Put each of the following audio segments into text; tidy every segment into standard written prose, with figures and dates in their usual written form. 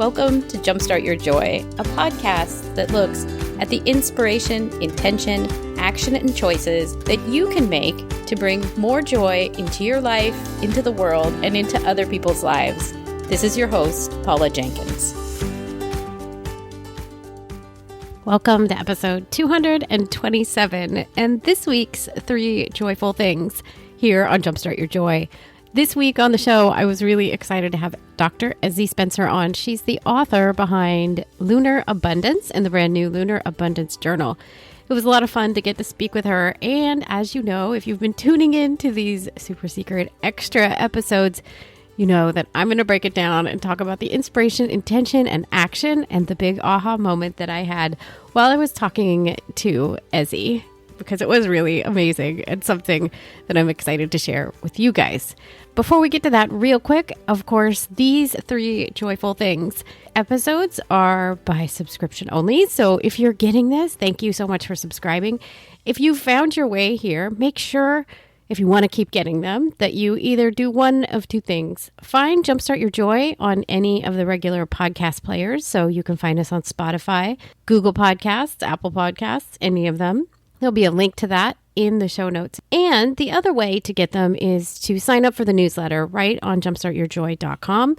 Welcome to Jumpstart Your Joy, a podcast that looks at the inspiration, intention, action, and choices that you can make to bring more joy into your life, into the world, and into other people's lives. This is your host, Paula Jenkins. Welcome to episode 227, and this week's 3 joyful things here on Jumpstart Your Joy. This week on the show, I was really excited to have Dr. Ezzie Spencer on. She's the author behind Lunar Abundance and the brand new Lunar Abundance Journal. It was a lot of fun to get to speak with her. And as you know, if you've been tuning in to these super secret extra episodes, you know that I'm going to break it down and talk about the inspiration, intention, and action and the big aha moment that I had while I was talking to Ezzie, because it was really amazing and something that I'm excited to share with you guys. Before we get to that, real quick, of course, these 3 joyful things episodes are by subscription only. So if you're getting this, thank you so much for subscribing. If you found your way here, make sure, if you want to keep getting them, that you either do one of 2 things. Find Jumpstart Your Joy on any of the regular podcast players. So you can find us on Spotify, Google Podcasts, Apple Podcasts, any of them. There'll be a link to that in the show notes. And the other way to get them is to sign up for the newsletter right on jumpstartyourjoy.com.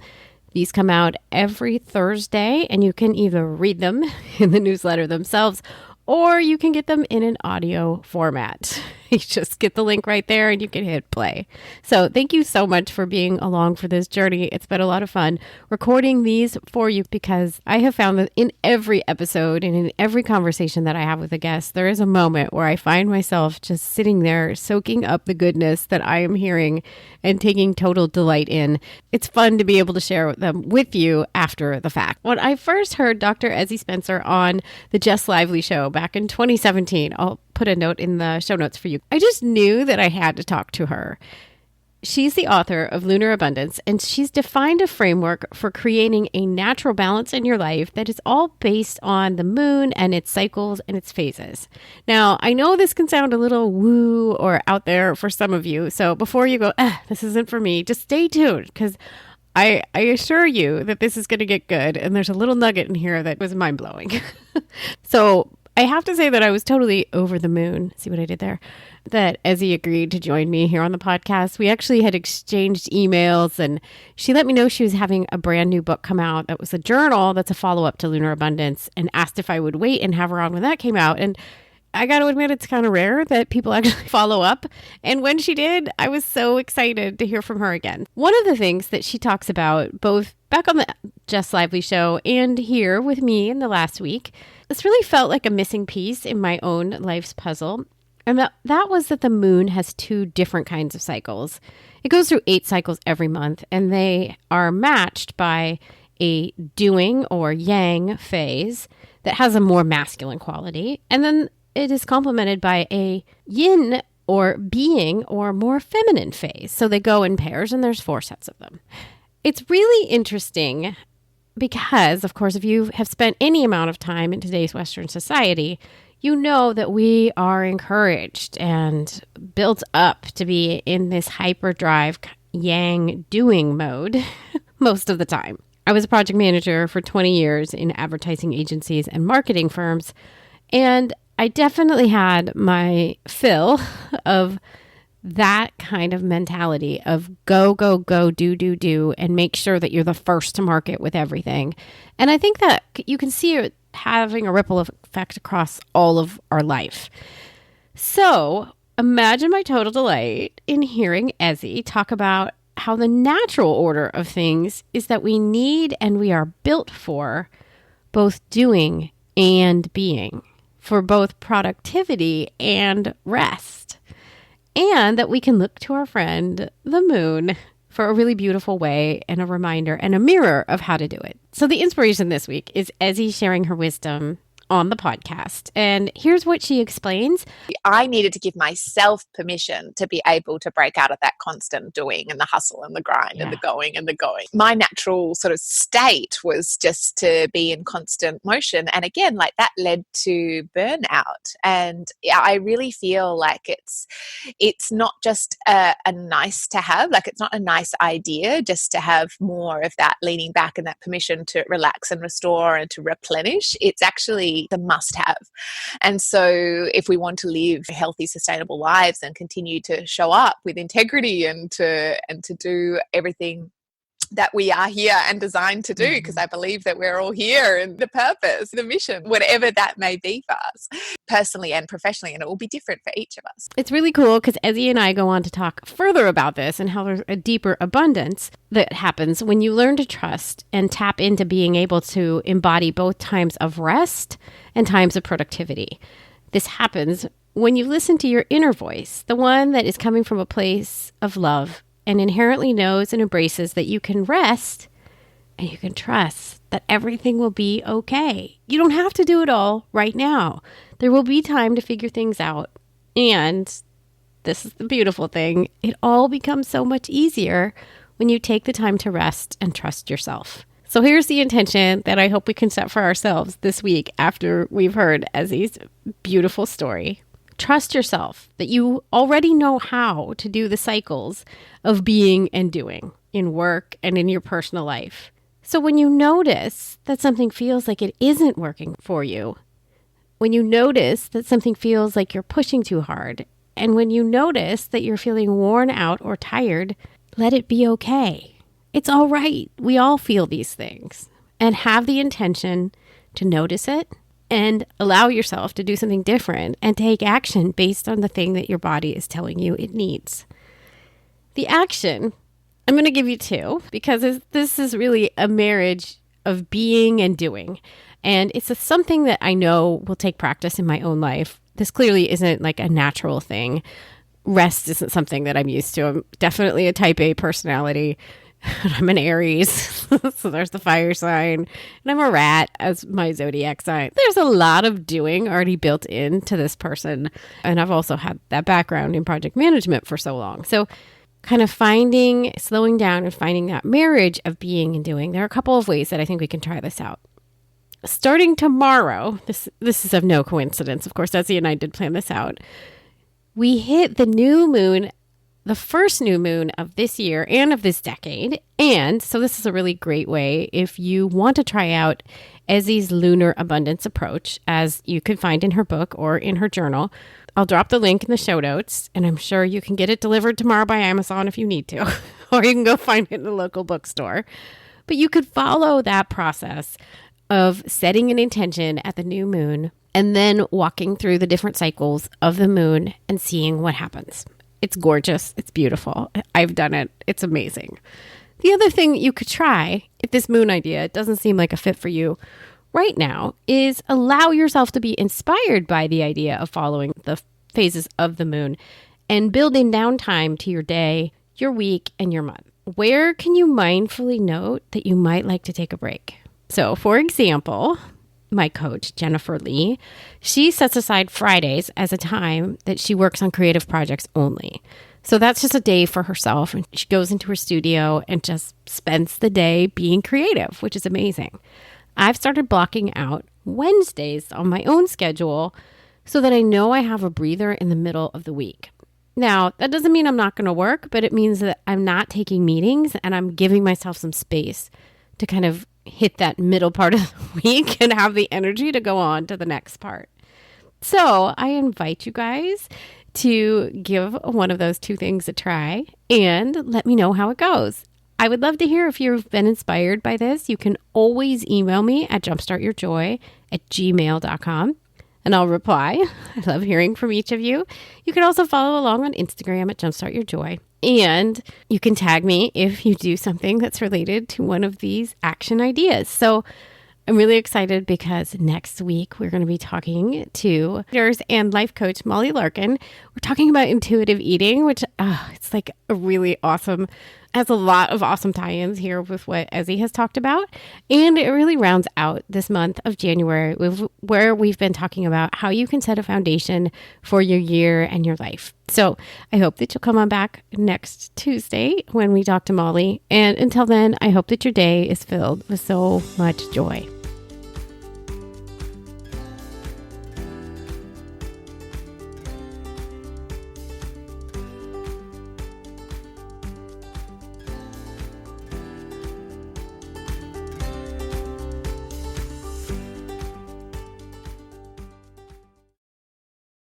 These come out every Thursday, and you can either read them in the newsletter themselves, or you can get them in an audio format. You just get the link right there and you can hit play. So thank you so much for being along for this journey. It's been a lot of fun recording these for you, because I have found that in every episode and in every conversation that I have with a guest, there is a moment where I find myself just sitting there soaking up the goodness that I am hearing and taking total delight in. It's fun to be able to share them with you after the fact. When I first heard Dr. Ezzie Spencer on the Jess Lively show back in 2017, I'll put a note in the show notes for you. I just knew that I had to talk to her. She's the author of Lunar Abundance, and she's defined a framework for creating a natural balance in your life that is all based on the moon and its cycles and its phases. Now, I know this can sound a little woo or out there for some of you, so before you go, this isn't for me, just stay tuned, because I assure you that this is going to get good, and there's a little nugget in here that was mind-blowing. So I have to say that I was totally over the moon. See what I did there? That Ezzie agreed to join me here on the podcast. We actually had exchanged emails, and she let me know she was having a brand new book come out that was a journal that's a follow-up to Lunar Abundance, and asked if I would wait and have her on when that came out. And I got to admit, it's kind of rare that people actually follow up. And when she did, I was so excited to hear from her again. One of the things that she talks about, both back on the Jess Lively show and here with me in the last week, this really felt like a missing piece in my own life's puzzle. And that was that the moon has 2 different kinds of cycles. It goes through 8 cycles every month, and they are matched by a doing or yang phase that has a more masculine quality. And then it is complemented by a yin or being or more feminine phase. So they go in pairs, and there's 4 sets of them. It's really interesting because, of course, if you have spent any amount of time in today's Western society, you know that we are encouraged and built up to be in this hyperdrive yang doing mode most of the time. I was a project manager for 20 years in advertising agencies and marketing firms, and I definitely had my fill of that kind of mentality of go, go, go, do, and make sure that you're the first to market with everything. And I think that you can see it having a ripple effect across all of our life. So imagine my total delight in hearing Ezzie talk about how the natural order of things is that we need and we are built for both doing and being, for both productivity and rest. And that we can look to our friend, the moon, for a really beautiful way and a reminder and a mirror of how to do it. So the inspiration this week is Ezzie sharing her wisdom on the podcast. And here's what she explains. I needed to give myself permission to be able to break out of that constant doing and the hustle and the grind and the going and the going. My natural sort of state was just to be in constant motion. And again, like that led to burnout. And I really feel like it's not just a nice to have, like it's not a nice idea just to have more of that leaning back and that permission to relax and restore and to replenish. It's actually the must have. And so if we want to live healthy, sustainable lives and continue to show up with integrity and to do everything that we are here and designed to do, because I believe that we're all here and the purpose, the mission, whatever that may be for us, personally and professionally, and it will be different for each of us. It's really cool because Ezzie and I go on to talk further about this and how there's a deeper abundance that happens when you learn to trust and tap into being able to embody both times of rest and times of productivity. This happens when you listen to your inner voice, the one that is coming from a place of love and inherently knows and embraces that you can rest and you can trust that everything will be okay. You don't have to do it all right now. There will be time to figure things out. And this is the beautiful thing. It all becomes so much easier when you take the time to rest and trust yourself. So here's the intention that I hope we can set for ourselves this week after we've heard Ezzie's beautiful story. Trust yourself that you already know how to do the cycles of being and doing in work and in your personal life. So when you notice that something feels like it isn't working for you, when you notice that something feels like you're pushing too hard, and when you notice that you're feeling worn out or tired, let it be okay. It's all right. We all feel these things. And have the intention to notice it and allow yourself to do something different and take action based on the thing that your body is telling you it needs. The action, I'm going to give you two because this is really a marriage of being and doing. And it's something that I know will take practice in my own life. This clearly isn't like a natural thing. Rest isn't something that I'm used to. I'm definitely a type A personality. I'm an Aries, so there's the fire sign, and I'm a rat as my zodiac sign. There's a lot of doing already built into this person, and I've also had that background in project management for so long. So kind of slowing down and finding that marriage of being and doing. There are a couple of ways that I think we can try this out. Starting tomorrow, this is of no coincidence. Of course, Ezzie and I did plan this out. We hit the new moon, the first new moon of this year and of this decade. And so this is a really great way if you want to try out Ezzie's lunar abundance approach, as you could find in her book or in her journal. I'll drop the link in the show notes, and I'm sure you can get it delivered tomorrow by Amazon if you need to, or you can go find it in a local bookstore. But you could follow that process of setting an intention at the new moon and then walking through the different cycles of the moon and seeing what happens. It's gorgeous. It's beautiful. I've done it. It's amazing. The other thing you could try, if this moon idea doesn't seem like a fit for you right now, is allow yourself to be inspired by the idea of following the phases of the moon and building downtime to your day, your week, and your month. Where can you mindfully note that you might like to take a break? So, for example, my coach, Jennifer Lee, she sets aside Fridays as a time that she works on creative projects only. So that's just a day for herself. And she goes into her studio and just spends the day being creative, which is amazing. I've started blocking out Wednesdays on my own schedule so that I know I have a breather in the middle of the week. Now, that doesn't mean I'm not going to work, but it means that I'm not taking meetings and I'm giving myself some space to kind of hit that middle part of the week and have the energy to go on to the next part. So I invite you guys to give one of those two things a try and let me know how it goes. I would love to hear if you've been inspired by this. You can always email me at jumpstartyourjoy@gmail.com and I'll reply. I love hearing from each of you. You can also follow along on Instagram at jumpstartyourjoy. And you can tag me if you do something that's related to one of these action ideas. So I'm really excited because next week we're going to be talking to nurse and life coach Molly Larkin. We're talking about intuitive eating, which it's like a really awesome has a lot of awesome tie-ins here with what Ezzie has talked about. And it really rounds out this month of January where we've been talking about how you can set a foundation for your year and your life. So I hope that you'll come on back next Tuesday when we talk to Molly. And until then, I hope that your day is filled with so much joy.